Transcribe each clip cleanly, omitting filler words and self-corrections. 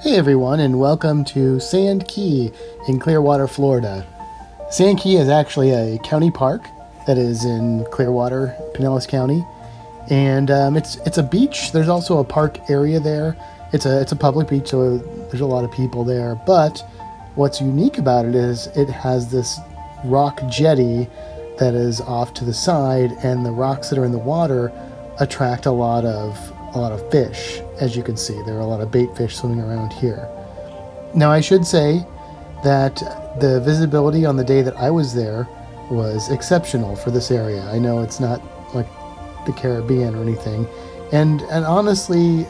Hey everyone, and welcome to Sand Key in Clearwater, Florida. Sand Key is actually a county park that is in Clearwater, Pinellas County, and it's a beach. There's also a park area there. It's a public beach, so there's a lot of people there. But what's unique about it is it has this rock jetty that is off to the side, and the rocks that are in the water attract a lot of fish. As you can see, there are a lot of bait fish swimming around here. Now, I should say that the visibility on the day that I was there was exceptional for this area. I know it's not like the Caribbean or anything, and honestly,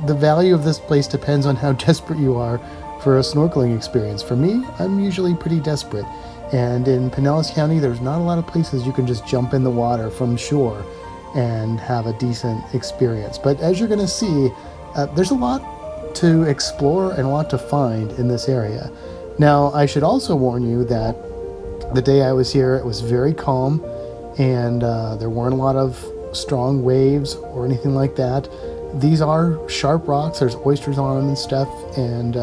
the value of this place depends on how desperate you are for a snorkeling experience. For me, I'm usually pretty desperate, and in Pinellas County, there's not a lot of places you can just jump in the water from shore and have a decent experience. But as you're going to see, there's a lot to explore and a lot to find in this area. Now, I should also warn you that the day I was here, it was very calm, and there weren't a lot of strong waves or anything like that. These are sharp rocks. There's oysters on them and stuff, and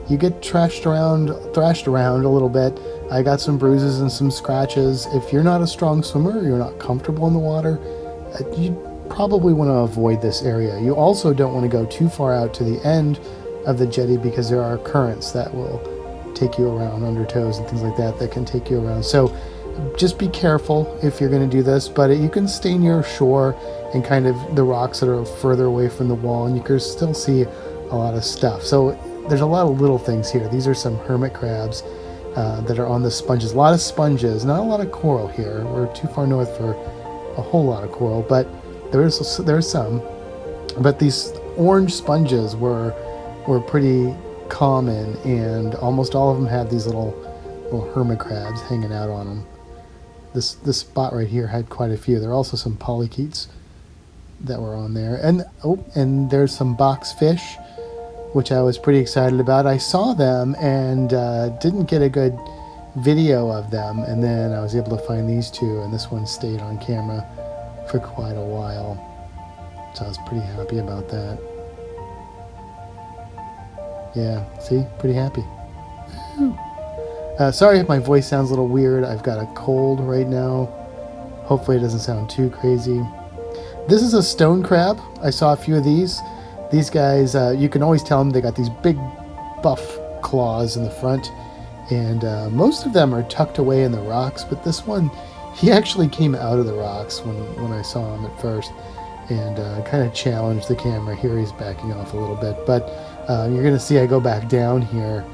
you get thrashed around a little bit. I got some bruises and some scratches. If you're not a strong swimmer, you're not comfortable in the water, you probably want to avoid this area. You also don't want to go too far out to the end of the jetty because there are currents that will take you around, undertows and things like that can take you around. So just be careful if you're going to do this, but you can stay near shore and kind of the rocks that are further away from the wall, and you can still see a lot of stuff. So there's a lot of little things here. These are some hermit crabs that are on the sponges. A lot of sponges, not a lot of coral here. We're too far north for a whole lot of coral, but there's some. But these orange sponges were pretty common, and almost all of them had these little hermit crabs hanging out on them. This spot right here had quite a few. There are also some polychaetes that were on there, and there's some box fish, which I was pretty excited about. I saw them and didn't get a good video of them, and then I was able to find these two, and this one stayed on camera for quite a while, so I was pretty happy about that. Yeah, see, pretty happy. Sorry if my voice sounds a little weird. I've got a cold right now. Hopefully it doesn't sound too crazy. This is a stone crab. I saw a few of these. These guys, you can always tell them they got these big buff claws in the front, and most of them are tucked away in the rocks, but this one, he actually came out of the rocks when I saw him at first, and kind of challenged the camera. Here he's backing off a little bit, but you're going to see I go back down here.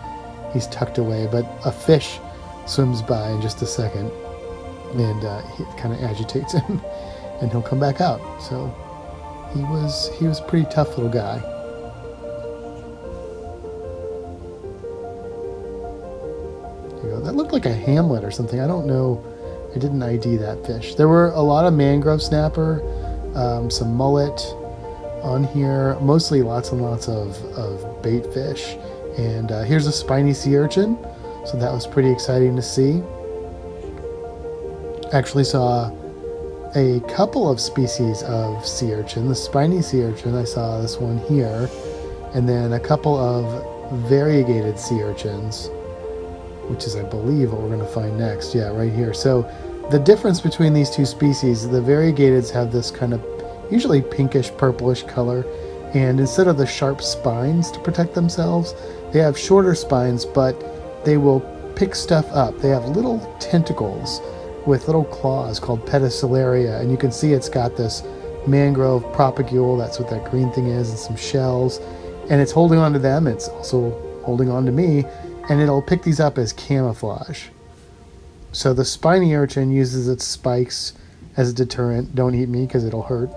He's tucked away, but a fish swims by in just a second, and it kind of agitates him, and he'll come back out. So he was a pretty tough little guy. That looked like a hamlet or something. I don't know. I didn't ID that fish. There were a lot of mangrove snapper, some mullet on here, mostly lots and lots of bait fish. And here's a spiny sea urchin, so that was pretty exciting to see. Actually saw a couple of species of sea urchin. The spiny sea urchin, I saw this one here, and then a couple of variegated sea urchins, which is, I believe, what we're going to find next. Yeah, right here. So the difference between these two species, the variegateds have this kind of usually pinkish purplish color, and instead of the sharp spines to protect themselves, they have shorter spines, but they will pick stuff up. They have little tentacles with little claws called pedicelaria, and you can see it's got this mangrove propagule, that's what that green thing is, and some shells, and it's holding on to them. It's also holding on to me, and it'll pick these up as camouflage. So the spiny urchin uses its spikes as a deterrent. Don't eat me because it'll hurt.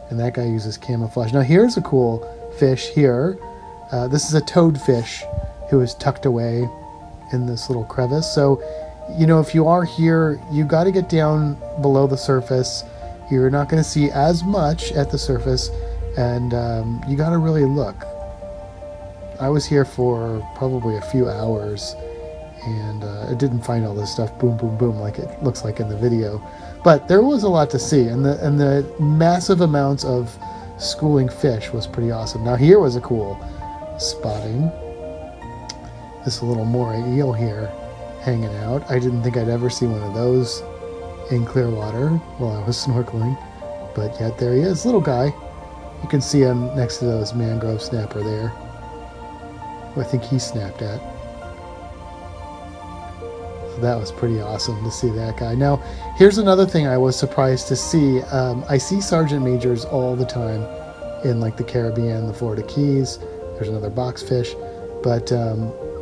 And that guy uses camouflage. Now here's a cool fish here. This is a toadfish who is tucked away in this little crevice. So, if you are here, you got to get down below the surface. You're not going to see as much at the surface, and you got to really look. I was here for probably a few hours, and I didn't find all this stuff boom, boom, boom like it looks like in the video. But there was a lot to see, and the massive amounts of schooling fish was pretty awesome. Now here was a cool spotting. this little moray eel here hanging out. I didn't think I'd ever see one of those in Clearwater while I was snorkeling, but yet there he is, little guy. You can see him next to those mangrove snapper there, who I think he snapped at. So that was pretty awesome to see that guy. Now, here's another thing I was surprised to see. I see sergeant majors all the time in like the Caribbean, the Florida Keys. There's another boxfish, but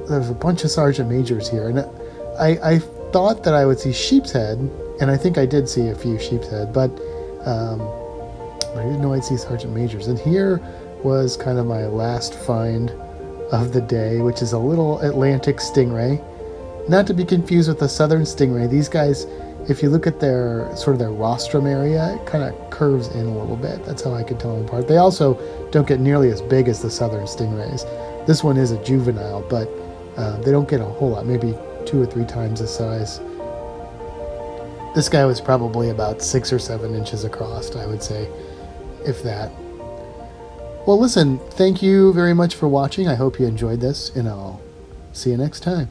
there's a bunch of sergeant majors here, and I thought that I would see sheep's head, and I think I did see a few sheep's head, but I didn't know I'd see sergeant majors. And here was kind of my last find of the day, which is a little Atlantic stingray. Not to be confused with the southern stingray. These guys, if you look at their sort of their rostrum area, it kind of curves in a little bit. That's how I could tell them apart. They also don't get nearly as big as the southern stingrays. This one is a juvenile, but they don't get a whole lot, maybe 2 or 3 times the size. This guy was probably about 6 or 7 inches across, I would say, if that. Well, listen, thank you very much for watching. I hope you enjoyed this, and I'll see you next time.